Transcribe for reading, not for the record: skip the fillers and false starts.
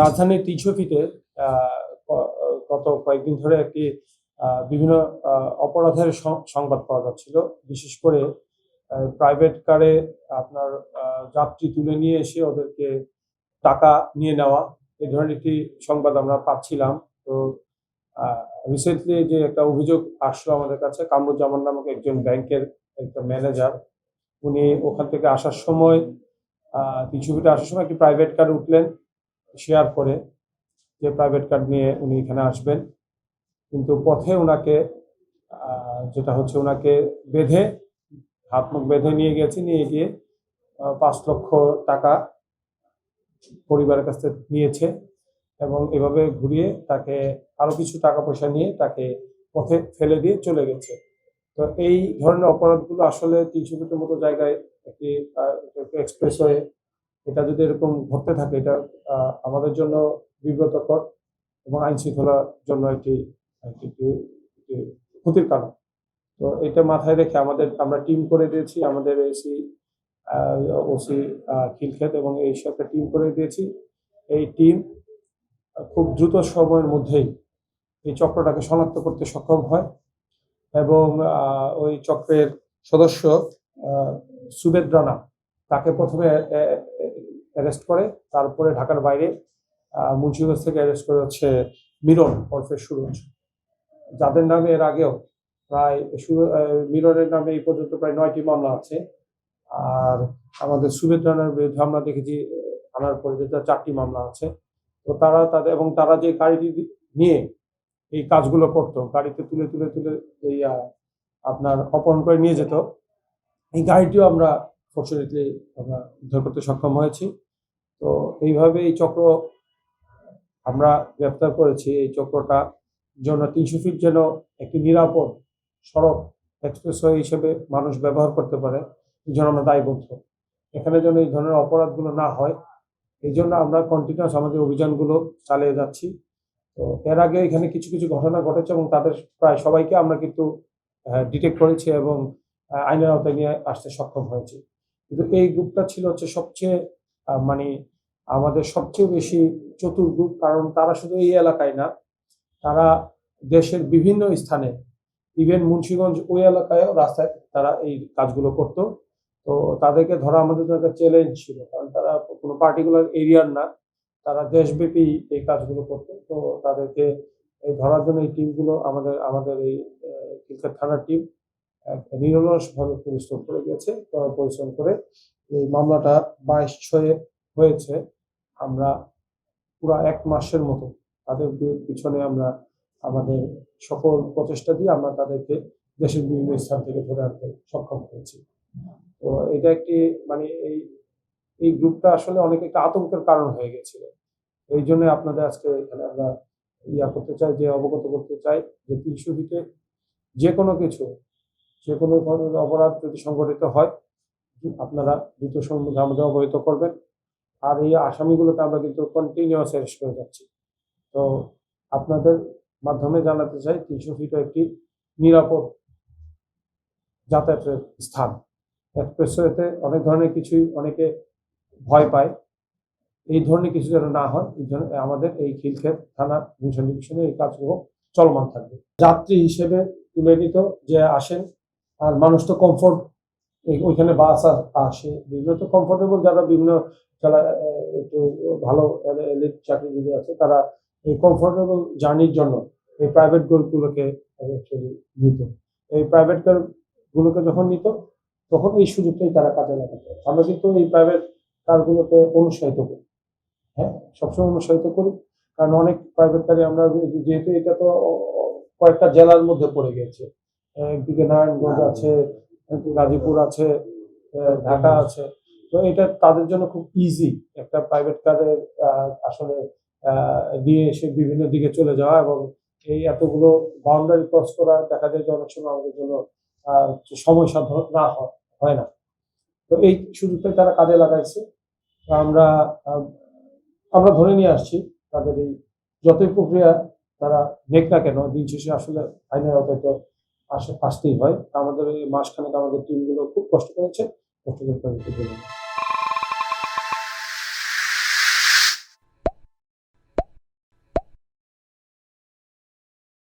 রাজধানীর ৩০০ ফিটে গত কয়েকদিন ধরে একটি বিভিন্ন অপরাধের সংবাদ পাওয়া যাচ্ছিল। বিশেষ করে প্রাইভেট কারে আপনার যাত্রী তুলে নিয়ে এসে ওদেরকে টাকা নিয়ে নেওয়া, এই ধরনের একটি সংবাদ আমরা পাচ্ছিলাম। তো রিসেন্টলি যে একটা অভিযোগ আসলো আমাদের কাছে, কামরুজ্জামান নামক একজন ব্যাংকের একটা ম্যানেজার, উনি ওখান থেকে আসার সময় ৩০০ ফিটে আসার সময় একটি প্রাইভেট কার উঠলেন শেয়ার করে, যে প্রাইভেট কার নিয়ে উনি এখানে আসবেন। কিন্তু পথে ওনাকে যেটা হচ্ছে ওনাকে বেঁধে হাত মুখ বেঁধে নিয়ে গিয়ে ৫ লক্ষ টাকা পরিবারের কাছ থেকে নিয়েছে এবং এভাবে ঘুরিয়ে তাকে আরো কিছু টাকা পয়সা নিয়ে তাকে পথে ফেলে দিয়ে চলে গেছে। তো এই ধরনের অপরাধগুলো আসলে ৩০০ ফিটের মতো জায়গায় একটি এক্সপ্রেসওয়ে, এটা যদি এরকম ঘটতে থাকে, এটা আমাদের জন্য বিব্রতকর এবং আইন শৃঙ্খলার জন্য একটি ক্ষতির কারণ। তো এটা মাথায় রেখে আমরা টিম করে দিয়েছি, আমাদের ওসি খিলক্ষেত এবং এই একটা টিম করে দিয়েছি। এই টিম খুব দ্রুত সময়ের মধ্যেই এই চক্রটাকে শনাক্ত করতে সক্ষম হয় এবং ওই চক্রের সদস্য সুবেদ রানা, তাকে প্রথমে অ্যারেস্ট করে, তারপরে ঢাকার বাইরে মুন্সিগঞ্জ থেকে অ্যারেস্ট করে হচ্ছে মিরন ওরফে সুরজ, যাদের নামে এর আগেও প্রায় মিরনের নামে এই পর্যন্ত প্রায় 9টি মামলা আছে। আর আমাদের সুবেদ রানার বিরুদ্ধে আমরা দেখেছি থানার পরিধিতে 4টি মামলা আছে। তো তারা যে গাড়িটি নিয়ে এই কাজগুলো করতো, গাড়িতে তুলে এই আপনার অপহরণ করে নিয়ে যেত, এই গাড়িটিও আমরা ফরচুনেটলি আমরা উদ্ধার করতে সক্ষম হয়েছি। তো এইভাবে এই চক্র আমরা গ্রেপ্তার করেছি। এই চক্রটা জন্য ৩০০ ফিট যেন একটি নিরাপদ সড়ক এক্সপ্রেসওয়ে হিসেবে মানুষ ব্যবহার করতে পারে, এই জন্য আমরা দায়বদ্ধ। এখানে যেন এই ধরনের অপরাধগুলো না হয়, এই জন্য আমরা কন্টিনিউয়াস আমাদের অভিযানগুলো চালিয়ে যাচ্ছি। তো এর আগে এখানে কিছু ঘটনা ঘটেছে এবং তাদের প্রায় সবাইকে আমরা কিন্তু ডিটেক্ট করেছি এবং আইনের আওতায় নিয়ে আসতে সক্ষম হয়েছি। কিন্তু এই গ্রুপটা ছিল হচ্ছে সবচেয়ে আমাদের সবচেয়ে বেশি চতুর গ্রুপ, কারণ তারা শুধু এই এলাকায় না, তারা দেশের বিভিন্ন স্থানে, ইভেন মুন্সিগঞ্জ ওই এলাকায়ও রাস্তায় তারা এই কাজগুলো করত। তো তাদেরকে ধরা আমাদের জন্য একটা চ্যালেঞ্জ ছিল, কারণ তারা কোনো পার্টিকুলার এরিয়ার না, তারা দেশব্যাপী এই কাজগুলো করতো। তো তাদেরকে এই ধরার জন্য এই টিমগুলো আমাদের এই খিলক্ষেত থানার টিম নিরলসভাবে পরিশ্রম করে এই মামলাটা 22/6 হয়েছে। আমরা পুরো 1 মাসের মতো তাদের পিছনে আমরা আমাদের সকল প্রচেষ্টা দিয়ে আমরা তাদেরকে দেশের বিভিন্ন স্থান থেকে ধরে আনতে সক্ষম হয়েছি। তো এটা একটি এই গ্রুপটা আসলে অনেক একটা আতঙ্কের কারণ হয়ে গেছিল। এই জন্য আপনাদের আজকে এখানে আমরা অবগত করতে চাই যে ৩০০ ফিটে যে কোনো ধরনের অপরাধ যদি সংঘটিত হয়, আপনারা দ্রুত সম্বন্ধে আমাদের অবহিত করবেন। আর এই আসামিগুলোকে আমরা কিন্তু কন্টিনিউয়াস অ্যারেস্ট করে যাচ্ছি। তো আপনাদের মাধ্যমে জানাতে চাই ৩০০ ফিটে একটি নিরাপদ যাতায়াতের স্থান। এক্সপ্রেসওয়েতে অনেক ধরনের অনেকে ভয় পায়, এই ধরনের কিছু যেন না হয়, এই জন্য আমাদের এই খিলক্ষেত থানা মিশন ডিভিশনে এই কাজগুলো চলমান থাকবে। যাত্রী হিসেবে তুলে নিত যে আসেন, আর মানুষ তো কমফোর্ট, ওইখানে বাস আসে বিভিন্ন, তো কমফোর্টেবল যারা বিভিন্ন একটু ভালো চাকরিজীবী আছে, তারা এই কমফোর্টেবল জার্নির জন্য এই প্রাইভেট কারগুলোকে নিত। এই প্রাইভেট কারগুলোকে যখন নিত, তখন এই সুযোগটাই তারা কাজে লাগাতো। আমরা কিন্তু এই প্রাইভেট কারগুলোকে অনুৎসাহিত করি, হ্যাঁ, সবসময় অনুৎসাহিত করি, কারণ অনেক প্রাইভেট কারে আমরা, যেহেতু এটা তো কয়েকটা জেলার মধ্যে পড়ে গেছে, একদিকে নারায়ণগঞ্জ আছে, গাজীপুর আছে, ঢাকা আছে, তো এটা তাদের জন্য খুব ইজি একটা প্রাইভেট কারের আসলে দিয়ে এসে বিভিন্ন দিকে চলে যাওয়া, এবং এই এতগুলো বাউন্ডারি ক্রস করা দেখা যায় যে অনেক সময় আমাদের জন্য সময় সাধ্য না হয় না। তো এই সুযোগটাই তারা কাজে লাগাইছে। আমরা ধরে নিয়ে আসছি তাদের এই যতই প্রক্রিয়া তারা নেক না কেন, দিন শেষে আসলে আইনের আওতায় তো আসতেই হয়। আমাদের এই মাসখানেক আমাদের টিমগুলো খুব কষ্ট করে তাদেরকে